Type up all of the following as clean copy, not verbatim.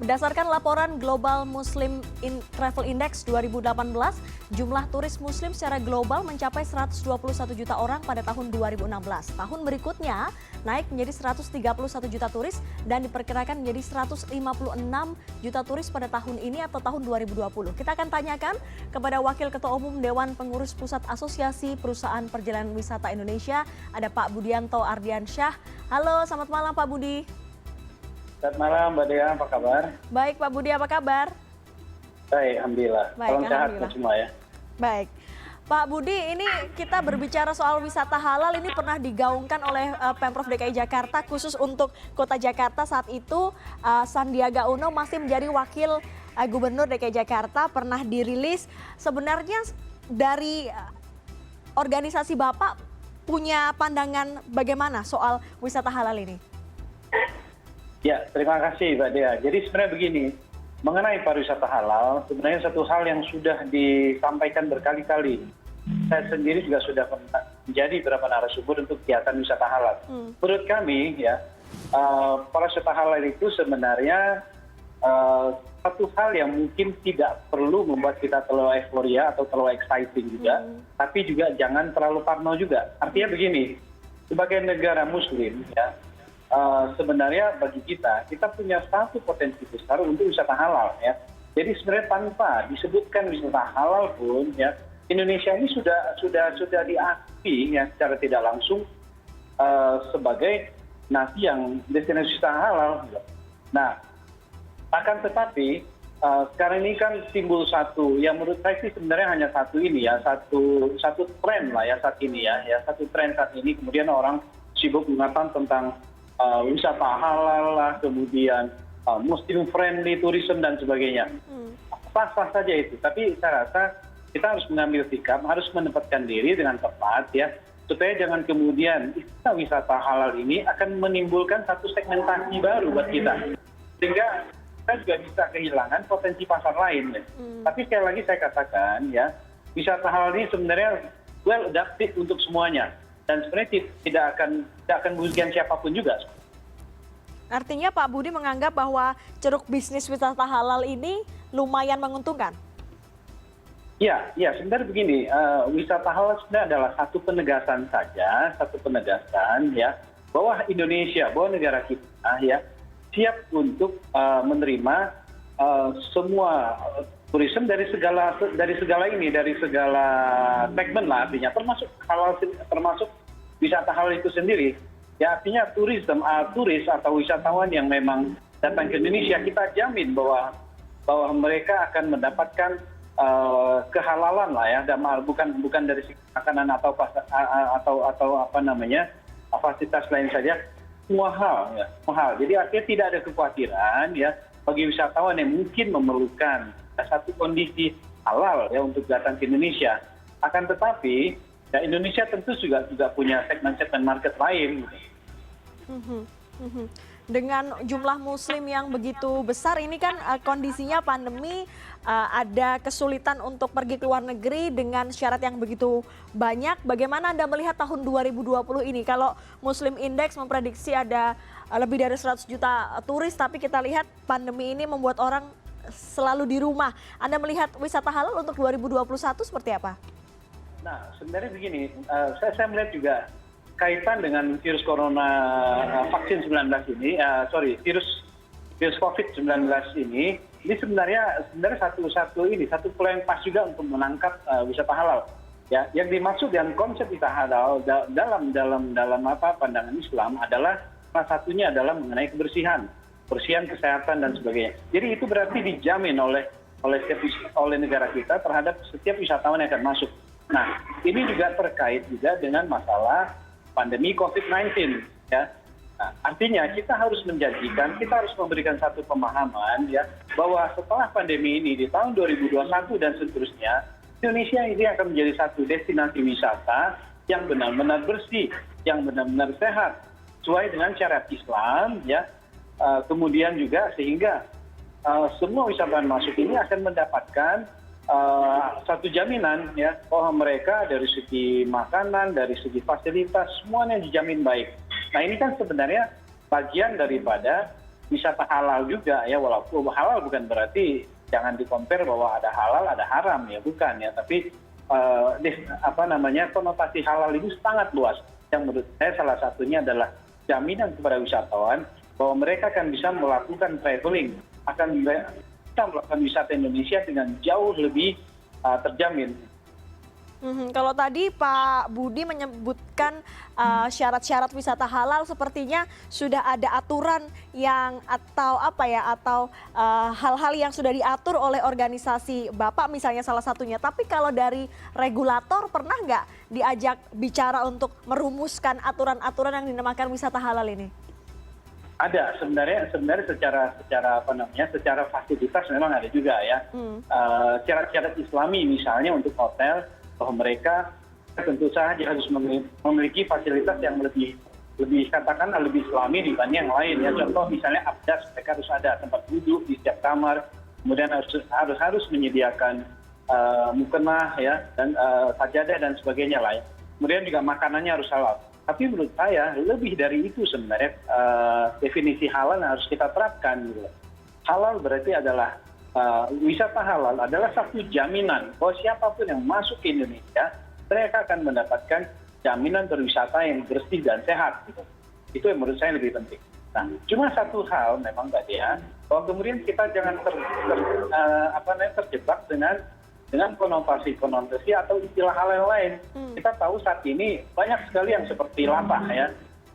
Berdasarkan laporan Global Muslim Travel Index 2018, jumlah turis muslim secara global mencapai 121 juta orang pada tahun 2016. Tahun berikutnya naik menjadi 131 juta turis dan diperkirakan menjadi 156 juta turis pada tahun ini atau tahun 2020. Kita akan tanyakan kepada Wakil Ketua Umum Dewan Pengurus Pusat Asosiasi Perusahaan Perjalanan Wisata Indonesia, ada Pak Budianto Ardiansyah. Halo, selamat malam Pak Budi. Selamat malam Mbak Dea, apa kabar? Baik Pak Budi, apa kabar? Baik, Alhamdulillah. Baik, Salam sehat alhamdulillah. buat semua ya. Baik. Pak Budi, ini kita berbicara soal wisata halal, ini pernah digaungkan oleh Pemprov DKI Jakarta khusus untuk Kota Jakarta. Saat itu Sandiaga Uno masih menjadi Wakil Gubernur DKI Jakarta, pernah dirilis. Sebenarnya dari organisasi Bapak punya pandangan bagaimana soal wisata halal ini? Ya, terima kasih Mbak Dea. Jadi sebenarnya begini, mengenai pariwisata halal, sebenarnya satu hal yang sudah disampaikan berkali-kali. Saya sendiri juga sudah pernah menjadi beberapa narasumber untuk kegiatan wisata halal. Menurut kami, ya, pariwisata halal itu sebenarnya satu hal yang mungkin tidak perlu membuat kita terlalu euforia atau terlalu exciting juga, tapi juga jangan terlalu parno juga. Artinya begini, sebagai negara Muslim, ya, sebenarnya bagi kita punya satu potensi besar untuk wisata halal, ya. Jadi sebenarnya tanpa disebutkan wisata halal pun, ya, Indonesia ini sudah diakui ya secara tidak langsung sebagai nasi yang destinasi wisata halal. Nah, akan tetapi sekarang ini kan timbul satu yang menurut saya sih sebenarnya hanya satu ini ya, satu tren lah ya saat ini ya, satu tren saat ini, kemudian orang sibuk mengatakan tentang wisata halal lah, kemudian Muslim friendly tourism dan sebagainya. Sah-sah saja itu, tapi saya rasa kita harus mengambil sikap, harus menempatkan diri dengan tepat ya, supaya jangan kemudian istilah wisata halal ini akan menimbulkan satu segmentasi baru buat kita, sehingga kita juga bisa kehilangan potensi pasar lain. Ya. Tapi sekali lagi saya katakan ya, wisata halal ini sebenarnya well adapted untuk semuanya. Dan sebenarnya tidak akan merugikan siapapun juga. Artinya Pak Budi menganggap bahwa ceruk bisnis wisata halal ini lumayan menguntungkan? Ya, sebenarnya begini, wisata halal sebenarnya adalah satu penegasan saja, ya, bahwa Indonesia, bahwa negara kita ya siap untuk menerima semua turisme dari segala segmen lah, artinya termasuk halal, termasuk wisata halal itu sendiri. Ya, artinya turis atau wisatawan yang memang datang ke Indonesia, kita jamin bahwa mereka akan mendapatkan kehalalan lah ya, bukan dari segi makanan atau apa namanya fasilitas lain saja, semua hal. Jadi artinya tidak ada kekhawatiran ya bagi wisatawan yang mungkin memerlukan satu kondisi halal ya untuk datang ke Indonesia. Akan tetapi ya, Indonesia tentu juga punya segmen-segmen market lain. Dengan jumlah muslim yang begitu besar ini kan kondisinya pandemi, ada kesulitan untuk pergi ke luar negeri dengan syarat yang begitu banyak. Bagaimana Anda melihat tahun 2020 ini? Kalau Muslim Index memprediksi ada lebih dari 100 juta turis, tapi kita lihat pandemi ini membuat orang selalu di rumah. Anda melihat wisata halal untuk 2021 seperti apa? Nah, sebenarnya begini, saya melihat juga kaitan dengan virus corona vaksin 19 ini, virus COVID-19 ini sebenarnya satu peluang pas juga untuk menangkap wisata halal. Ya, yang dimaksud dengan konsep wisata halal dalam pandangan Islam adalah salah satunya adalah mengenai kebersihan, kesehatan dan sebagainya. Jadi itu berarti dijamin oleh negara kita terhadap setiap wisatawan yang akan masuk. Nah, ini juga terkait juga dengan masalah pandemi COVID-19 ya. Nah, artinya kita harus memberikan satu pemahaman ya bahwa setelah pandemi ini di tahun 2021 dan seterusnya, Indonesia ini akan menjadi satu destinasi wisata yang benar-benar bersih, yang benar-benar sehat, sesuai dengan syariat Islam ya. Kemudian juga sehingga semua wisatawan masuk ini akan mendapatkan satu jaminan ya bahwa mereka dari segi makanan, dari segi fasilitas semuanya dijamin baik. Nah, ini kan sebenarnya bagian daripada wisata halal juga ya, walaupun halal bukan berarti jangan di-compare bahwa ada halal ada haram ya, bukan ya, tapi konotasi halal itu sangat luas. Yang menurut saya salah satunya adalah jaminan kepada wisatawan bahwa mereka akan bisa melakukan traveling, akan bisa melakukan wisata Indonesia dengan jauh lebih terjamin. Kalau tadi Pak Budi menyebutkan syarat-syarat wisata halal, sepertinya sudah ada aturan yang atau hal-hal yang sudah diatur oleh organisasi Bapak misalnya salah satunya. Tapi kalau dari regulator pernah nggak diajak bicara untuk merumuskan aturan-aturan yang dinamakan wisata halal ini? Ada sebenarnya secara fasilitas memang ada juga ya. Syarat-syarat Islami misalnya untuk hotel, bahwa mereka tentu saja harus memiliki fasilitas yang lebih katakanlah lebih Islami dibanding yang lain ya. Contoh misalnya abdas, mereka harus ada tempat duduk di setiap kamar, kemudian harus menyediakan mukenah ya, dan sajadah dan sebagainya lah ya. Kemudian juga makanannya harus halal. Tapi menurut saya lebih dari itu sebenarnya definisi halal yang harus kita terapkan gitu. Halal berarti adalah wisata halal adalah satu jaminan bahwa siapapun yang masuk ke Indonesia, mereka akan mendapatkan jaminan berwisata yang bersih dan sehat. Gitu. Itu yang menurut saya lebih penting. Nah, cuma satu hal memang Mbak Dea, bahwa kemudian kita jangan terjebak dengan konotasi atau istilah hal yang lain. Kita tahu saat ini banyak sekali yang seperti latah ya.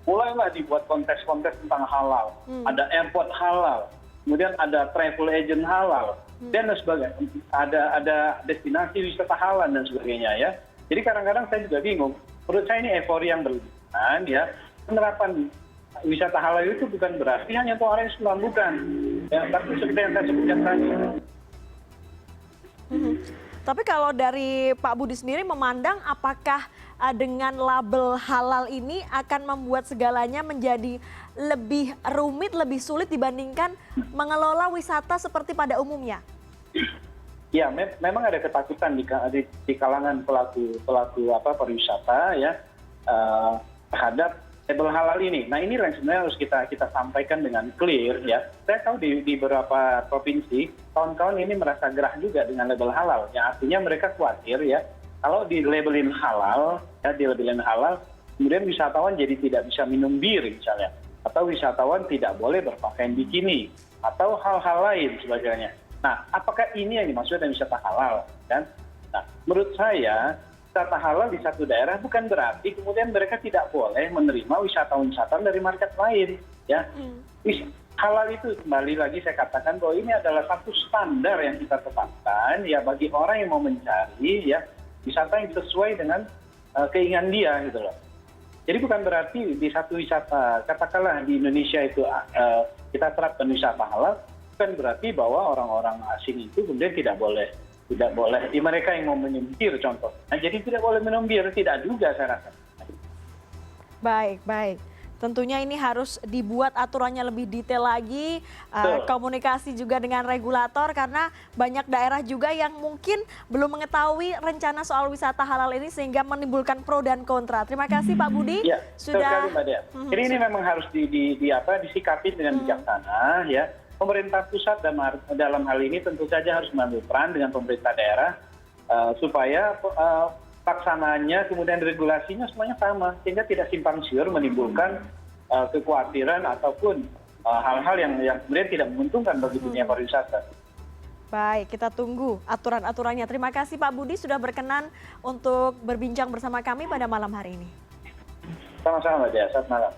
Mulailah dibuat kontes-kontes tentang halal. Ada airport halal. Kemudian ada travel agent halal dan sebagainya, ada destinasi wisata halal dan sebagainya ya. Jadi kadang-kadang saya juga bingung. Menurut saya ini euforia yang berlebihan ya. Penerapan wisata halal itu bukan berarti hanya untuk orang Islam, bukan. Ya, tapi seperti yang saya sebutkan tadi. Tapi kalau dari Pak Budi sendiri memandang apakah dengan label halal ini akan membuat segalanya menjadi lebih rumit, lebih sulit dibandingkan mengelola wisata seperti pada umumnya? Ya, memang ada ketakutan di kalangan pelaku pariwisata ya terhadap label halal ini. Nah, ini yang sebenarnya harus kita sampaikan dengan clear ya. Saya tahu di beberapa provinsi kawan-kawan ini merasa gerah juga dengan label halal. Ya, artinya mereka khawatir ya kalau dilabelin halal, kemudian wisatawan jadi tidak bisa minum bir misalnya, atau wisatawan tidak boleh berpakaian bikini, atau hal-hal lain sebagainya. Nah, apakah ini yang dimaksud dengan wisata halal? Kan? Nah, menurut saya wisata halal di satu daerah bukan berarti kemudian mereka tidak boleh menerima wisatawan-wisatawan dari market lain. Ya, halal itu kembali lagi saya katakan bahwa ini adalah satu standar yang kita tetapkan ya bagi orang yang mau mencari ya wisata yang sesuai dengan keinginan dia gitu loh. Jadi bukan berarti di satu wisata, katakanlah di Indonesia itu kita terapkan wisata halal, bukan berarti bahwa orang-orang asing itu kemudian tidak boleh. Di mereka yang mau minum bir contoh. Nah, jadi tidak boleh minum bir, tidak juga saya rasa. Baik. Tentunya ini harus dibuat aturannya lebih detail lagi, komunikasi juga dengan regulator karena banyak daerah juga yang mungkin belum mengetahui rencana soal wisata halal ini sehingga menimbulkan pro dan kontra. Terima kasih Pak Budi sudah. Mbak Dea. Jadi ini memang harus disikapi dengan bijaksana ya. Pemerintah pusat dalam hal ini tentu saja harus mengambil peran dengan pemerintah daerah supaya pelaksanaannya kemudian regulasinya semuanya sama sehingga tidak simpang siur menimbulkan kekhawatiran ataupun hal-hal yang kemudian tidak menguntungkan bagi dunia pariwisata. Baik, kita tunggu aturan-aturannya. Terima kasih Pak Budi sudah berkenan untuk berbincang bersama kami pada malam hari ini. Sama-sama Mbak Dea, selamat malam.